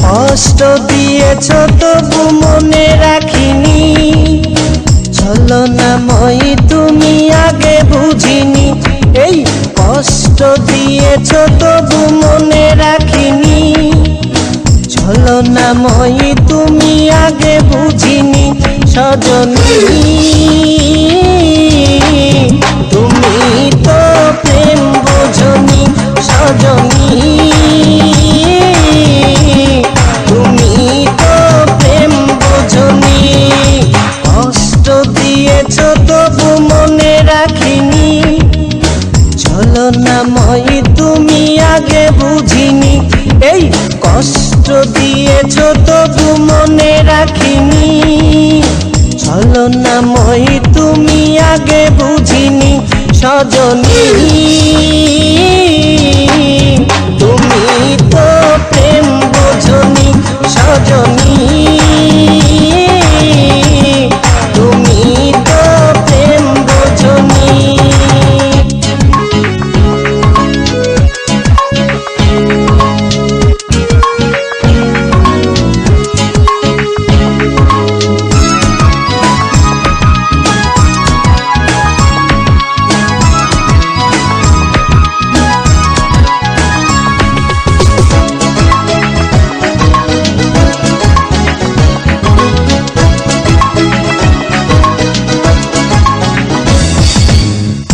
কষ্ট দিয়েছ তবু মনে রাখিনি, ছলনাময়ী তুমি আগে বুঝিনি। এই কষ্ট দিয়েছ তবু মনে রাখিনি, ছলনাময়ী তুমি আগে বুঝিনি। সজনী তুমি তো প্রেম বোঝনি, সজনী তুমি তো প্রেম বোঝনি। কষ্ট দিয়েছ তবু মনে রাখিনি, ছলনাময়ী তুমি আগে বুঝিনি। এই কষ্ট দিয়েছ তবু মনে রাখিনি, ছলনাময়ী তুমি আগে বুঝিনি। সজনী তুমি তো প্রেম বোঝনি, সজনী তুমি তো প্রেম বোঝনি।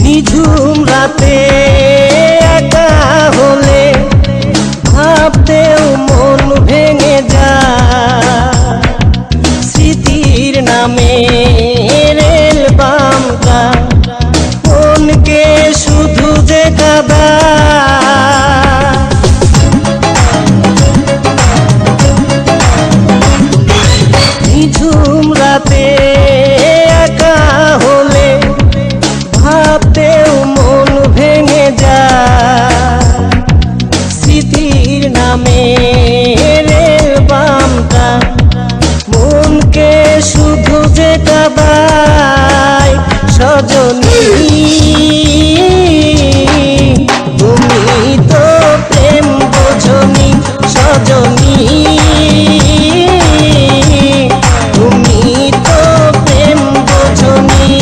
নিঝুম রাতে একা হলে ভাবতেও মন ভেঙে যায়, স্মৃতির নামে রেল বামটা মনকে শুধু যে কাঁদায়। নিঝুম রাতে একা হলে ভাবতেও মন ভেঙে যায়, স্মৃতির নামে রেল বামটা মনকে শুধু যে কাঁদায়। সজনী তুমি তো প্রেম বোঝনি, সজনী তুমি তো প্রেম বোঝনি।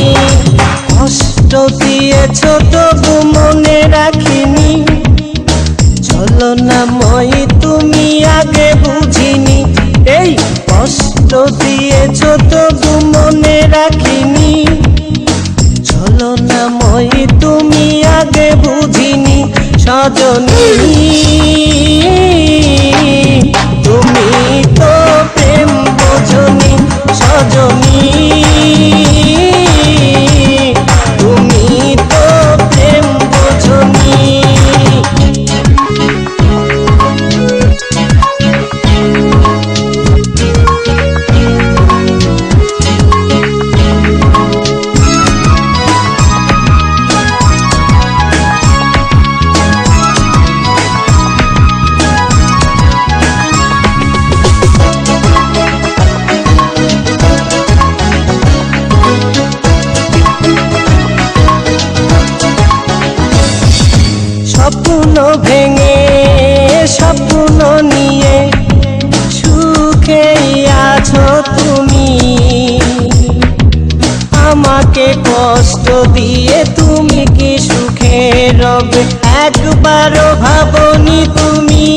কষ্ট দিয়েছ তবু মনে রাখিনি, ছলনাময়ী তুমি আগে বুঝিনি। এই কষ্ট দিয়েছ তবু মনে রাখিনি, ছলনাময়ী তুমি আগে বুঝিনি। সজনী তুমি তো প্রেম বোঝনি, সজনী তুমি তো প্রেম বোঝনি। স্বপ্ন ভেঙে স্বপ্ন নিয়ে সুখেই আছো তুমি, আমাকে কষ্ট দিয়ে তুমি কি সুখে রবে একবারও ভাবনি তুমি।